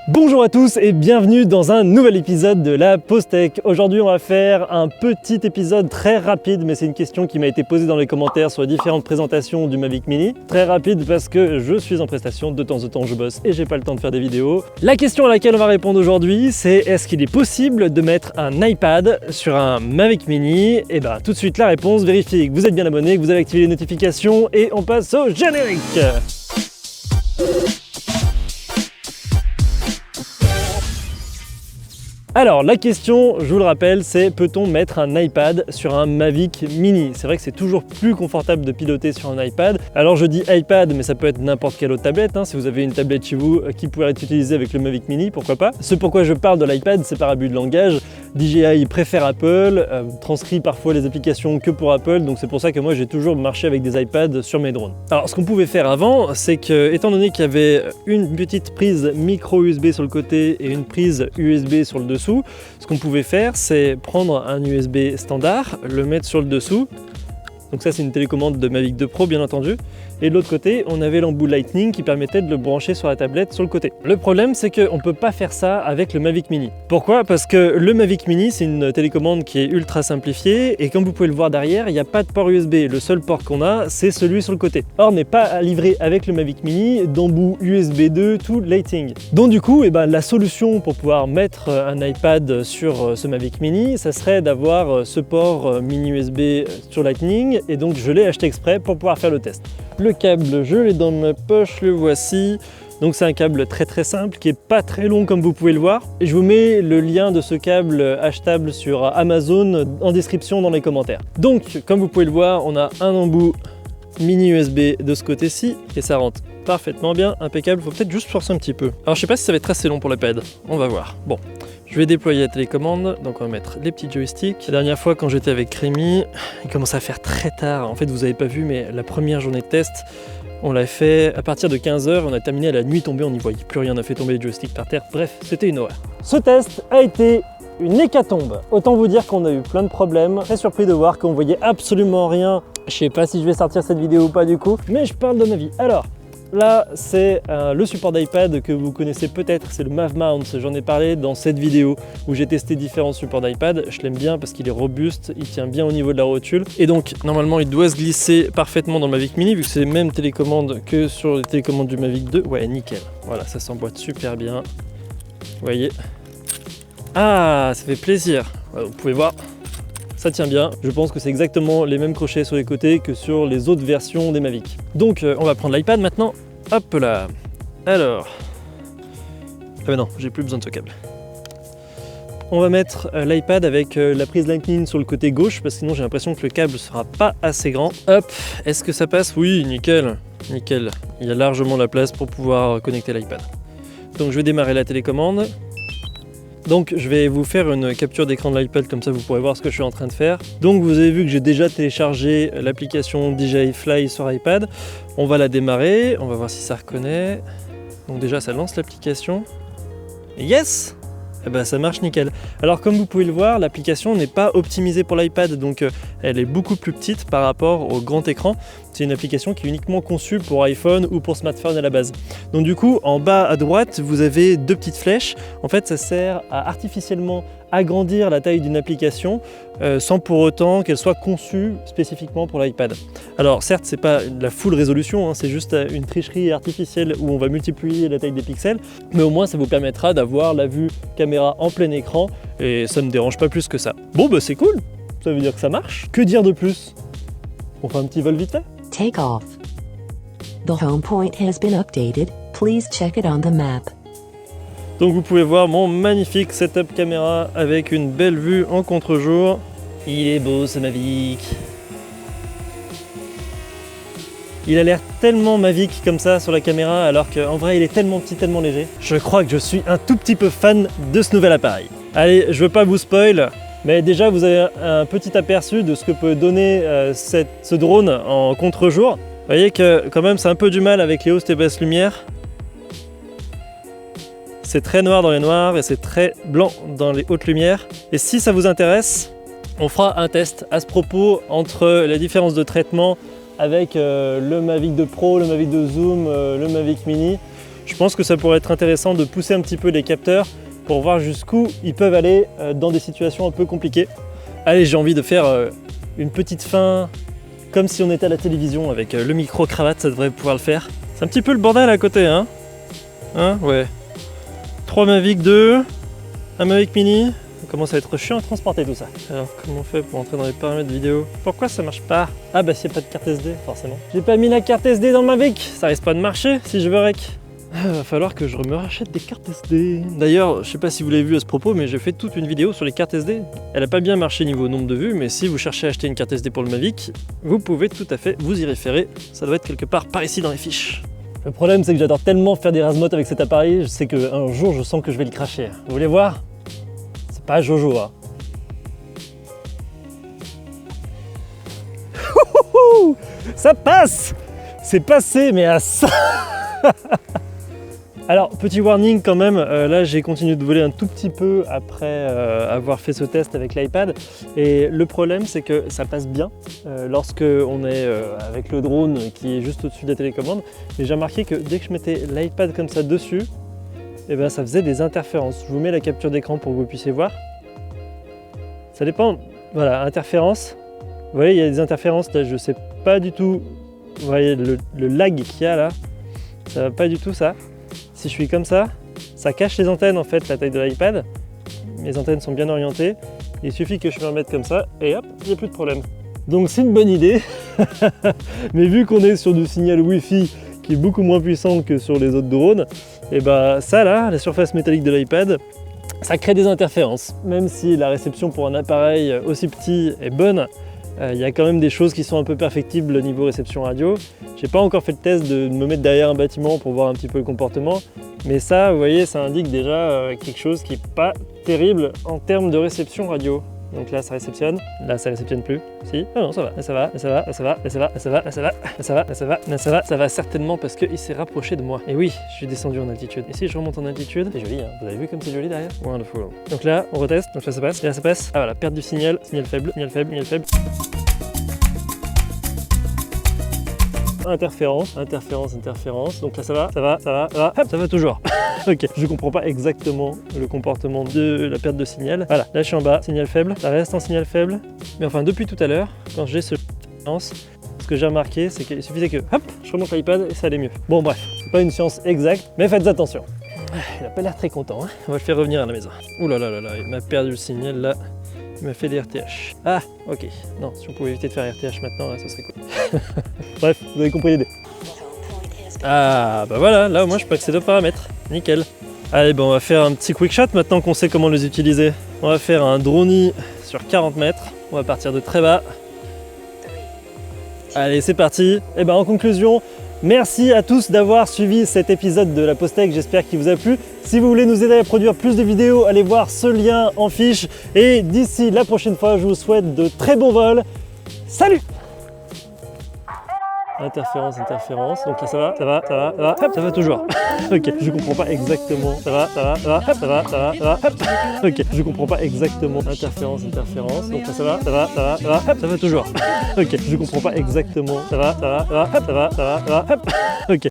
Bonjour à tous et bienvenue dans un nouvel épisode de la Pause Tech. Aujourd'hui on va faire un petit épisode très rapide, mais c'est une question qui m'a été posée dans les commentaires sur les différentes présentations du Mavic Mini. Très rapide parce que je suis en prestation, de temps en temps je bosse et j'ai pas le temps de faire des vidéos. La question à laquelle on va répondre aujourd'hui, c'est est-ce qu'il est possible de mettre un iPad sur un Mavic Mini? Et bah tout de suite la réponse, vérifiez que vous êtes bien abonné, que vous avez activé les notifications et on passe au générique. Alors la question, je vous le rappelle, c'est peut-on mettre un iPad sur un Mavic Mini? C'est vrai que c'est toujours plus confortable de piloter sur un iPad. Alors je dis iPad, mais ça peut être n'importe quelle autre tablette. Si vous avez une tablette chez vous qui pourrait être utilisée avec le Mavic Mini, pourquoi pas. Ce pourquoi je parle de l'iPad, c'est par abus de langage. DJI préfère Apple, transcrit parfois les applications que pour Apple, donc c'est pour ça que moi j'ai toujours marché avec des iPads sur mes drones. Alors ce qu'on pouvait faire avant, c'est que, étant donné qu'il y avait une petite prise micro USB sur le côté et une prise USB sur le dessous, ce qu'on pouvait faire, c'est prendre un USB standard, le mettre sur le dessous. Donc ça c'est une télécommande de Mavic 2 Pro bien entendu. Et de l'autre côté, on avait l'embout Lightning qui permettait de le brancher sur la tablette sur le côté. Le problème c'est qu'on ne peut pas faire ça avec le Mavic Mini. Pourquoi? Parce que le Mavic Mini c'est une télécommande qui est ultra simplifiée et comme vous pouvez le voir derrière, il n'y a pas de port USB. Le seul port qu'on a, c'est celui sur le côté. Or, n'est pas livré avec le Mavic Mini d'embout USB 2 tout Lightning. Donc du coup, la solution pour pouvoir mettre un iPad sur ce Mavic Mini, ça serait d'avoir ce port mini USB sur Lightning et donc je l'ai acheté exprès pour pouvoir faire le test. Le câble, je l'ai dans ma poche, le voici. Donc c'est un câble très simple qui est pas très long comme vous pouvez le voir. Et je vous mets le lien de ce câble achetable sur Amazon en description dans les commentaires. Donc comme vous pouvez le voir, on a un embout mini USB de ce côté-ci et ça rentre parfaitement bien, impeccable. Faut peut-être juste forcer un petit peu. Alors je sais pas si ça va être assez long pour l'iPad, on va voir. Bon, je vais déployer la télécommande, donc on va mettre les petits joysticks. La dernière fois quand j'étais avec Rémi, il commençait à faire très tard. En fait vous avez pas vu, mais la première journée de test, on l'a fait à partir de 15h, on a terminé à la nuit tombée, on n'y voyait plus rien, on a fait tomber les joysticks par terre. Bref, c'était une horreur. Ce test a été une hécatombe. Autant vous dire qu'on a eu plein de problèmes. Très surpris de voir qu'on voyait absolument rien. Je sais pas si je vais sortir cette vidéo ou pas du coup, mais je parle de ma vie. Alors, là, c'est le support d'iPad que vous connaissez peut-être, c'est le MavMount. J'en ai parlé dans cette vidéo où j'ai testé différents supports d'iPad. Je l'aime bien parce qu'il est robuste, il tient bien au niveau de la rotule. Et donc, normalement, il doit se glisser parfaitement dans le Mavic Mini vu que c'est les mêmes télécommandes que sur les télécommandes du Mavic 2. Ouais, nickel. Voilà, ça s'emboîte super bien. Vous voyez. Ah, ça fait plaisir. Vous pouvez voir. Ça tient bien, je pense que c'est exactement les mêmes crochets sur les côtés que sur les autres versions des Mavic. Donc on va prendre l'iPad maintenant, hop là. Alors, non, j'ai plus besoin de ce câble. On va mettre l'iPad avec la prise Lightning sur le côté gauche, parce que sinon j'ai l'impression que le câble ne sera pas assez grand. Hop, est-ce que ça passe? Oui, nickel, nickel. Il y a largement la place pour pouvoir connecter l'iPad. Donc je vais démarrer la télécommande. Donc je vais vous faire une capture d'écran de l'iPad, comme ça vous pourrez voir ce que je suis en train de faire. Donc vous avez vu que j'ai déjà téléchargé l'application DJI Fly sur iPad. On va la démarrer, on va voir si ça reconnaît. Donc déjà ça lance l'application. Yes! Eh ben, ça marche nickel. Alors comme vous pouvez le voir, l'application n'est pas optimisée pour l'iPad, donc elle est beaucoup plus petite par rapport au grand écran. C'est une application qui est uniquement conçue pour iPhone ou pour smartphone à la base. Donc du coup, en bas à droite, vous avez deux petites flèches. En fait, ça sert à artificiellement agrandir la taille d'une application sans pour autant qu'elle soit conçue spécifiquement pour l'iPad. Alors certes, c'est pas la full résolution, c'est juste une tricherie artificielle où on va multiplier la taille des pixels, mais au moins ça vous permettra d'avoir la vue caméra en plein écran et ça ne me dérange pas plus que ça. Bon c'est cool, ça veut dire que ça marche. Que dire de plus? On fait un petit vol vite fait? Take off. The home point has been updated. Please check it on the map. Donc vous pouvez voir mon magnifique setup caméra avec une belle vue en contre-jour. Il est beau ce Mavic. Il a l'air tellement Mavic comme ça sur la caméra alors qu'en vrai il est tellement petit, tellement léger. Je crois que je suis un tout petit peu fan de ce nouvel appareil. Allez, je veux pas vous spoil, mais déjà vous avez un petit aperçu de ce que peut donner ce drone en contre-jour. Vous voyez que quand même c'est un peu du mal avec les hausses et basses lumières. C'est très noir dans les noirs et c'est très blanc dans les hautes lumières. Et si ça vous intéresse, on fera un test à ce propos entre les différences de traitement avec le Mavic 2 Pro, le Mavic 2 Zoom, le Mavic Mini. Je pense que ça pourrait être intéressant de pousser un petit peu les capteurs pour voir jusqu'où ils peuvent aller dans des situations un peu compliquées. Allez, j'ai envie de faire une petite fin comme si on était à la télévision avec le micro-cravate, ça devrait pouvoir le faire. C'est un petit peu le bordel à côté, hein? Hein? Ouais. 3 Mavic 2, un Mavic Mini. Ça commence à être chiant à transporter tout ça. Alors, comment on fait pour entrer dans les paramètres vidéo? Pourquoi ça marche pas? Ah bah s'il n'y a pas de carte SD, forcément. J'ai pas mis la carte SD dans le Mavic, ça risque pas de marcher si je veux rec. Va falloir que je me rachète des cartes SD. D'ailleurs, je sais pas si vous l'avez vu à ce propos, mais j'ai fait toute une vidéo sur les cartes SD. Elle a pas bien marché niveau nombre de vues, mais si vous cherchez à acheter une carte SD pour le Mavic, vous pouvez tout à fait vous y référer. Ça doit être quelque part par ici dans les fiches. Le problème, c'est que j'adore tellement faire des razmotes avec cet appareil, je sais qu'un jour, je sens que je vais le cracher. Vous voulez voir? C'est pas Jojo, hein. Ça passe! C'est passé, mais à ça. Alors, petit warning quand même, là j'ai continué de voler un tout petit peu après avoir fait ce test avec l'iPad et le problème c'est que ça passe bien lorsque on est avec le drone qui est juste au-dessus de la télécommande, mais j'ai remarqué que dès que je mettais l'iPad comme ça dessus, et ben ça faisait des interférences. Je vous mets la capture d'écran pour que vous puissiez voir. Ça dépend, voilà, interférences. Vous voyez, il y a des interférences, là je sais pas du tout, vous voyez le lag qu'il y a là, ça va pas du tout ça. Si je suis comme ça cache les antennes en fait, la taille de l'iPad. Mes antennes sont bien orientées. Il suffit que je me remette comme ça et hop, il n'y a plus de problème. Donc c'est une bonne idée. Mais vu qu'on est sur du signal Wi-Fi qui est beaucoup moins puissant que sur les autres drones, et bah ça là, la surface métallique de l'iPad, ça crée des interférences. Même si la réception pour un appareil aussi petit est bonne, il y a quand même des choses qui sont un peu perfectibles au niveau réception radio. J'ai pas encore fait le test de me mettre derrière un bâtiment pour voir un petit peu le comportement, mais ça, vous voyez, ça indique déjà quelque chose qui est pas terrible en termes de réception radio. Donc là ça réceptionne, là ça réceptionne plus, si, ah non ça va, là ça va, là ça va, là ça va, là ça va, là ça va, là ça va, là ça va, là ça va, là ça va, ça va certainement parce qu'il s'est rapproché de moi. Et oui, je suis descendu en altitude. Et si je remonte en altitude, c'est joli hein, vous avez vu comme c'est joli derrière? Wonderful. Donc là on reteste, donc là ça passe, là ça passe. Ah voilà, perte du signal, signal faible, signal faible, signal faible. Interférence, interférence, interférence. Donc là ça va, ça va, ça va, ça va, hop, ça va toujours. Ok, je comprends pas exactement le comportement de la perte de signal. Voilà, là je suis en bas, signal faible, ça reste en signal faible. Mais enfin depuis tout à l'heure, quand j'ai ce ce que j'ai remarqué, c'est qu'il suffisait que hop, je remonte l'iPad et ça allait mieux. Bon bref, c'est pas une science exacte, mais faites attention. Il a pas l'air très content, hein. On va le faire revenir à la maison. Ouh là là là là, il m'a perdu le signal là. Il m'a fait des RTH. Ah, ok. Non, si on pouvait éviter de faire RTH maintenant, là, ça serait cool. Bref, vous avez compris l'idée. Ah, bah voilà, là au moins je peux accéder aux paramètres. Nickel. Allez, bon, on va faire un petit quick shot maintenant qu'on sait comment les utiliser. On va faire un drone sur 40 mètres. On va partir de très bas. Allez, c'est parti. Et ben en conclusion, merci à tous d'avoir suivi cet épisode de la Postech, j'espère qu'il vous a plu. Si vous voulez nous aider à produire plus de vidéos, allez voir ce lien en fiche. Et d'ici la prochaine fois, je vous souhaite de très bons vols. Salut! Interférence, interférence. Donc là ça va, ça va, ça va, ça va, hop, ça va toujours. Ok, je comprends pas exactement. Ça va, ça va, ça va, hop, ça va, ça va, ça va, hop. Ok, je comprends pas exactement. Interférence, interférence. Donc là ça va, ça va, ça va, ça va, hop, ça va toujours. Ok, je comprends pas exactement. Ça va, ça va, ça va, hop, ça va, ça va, ça va, hop. Ok.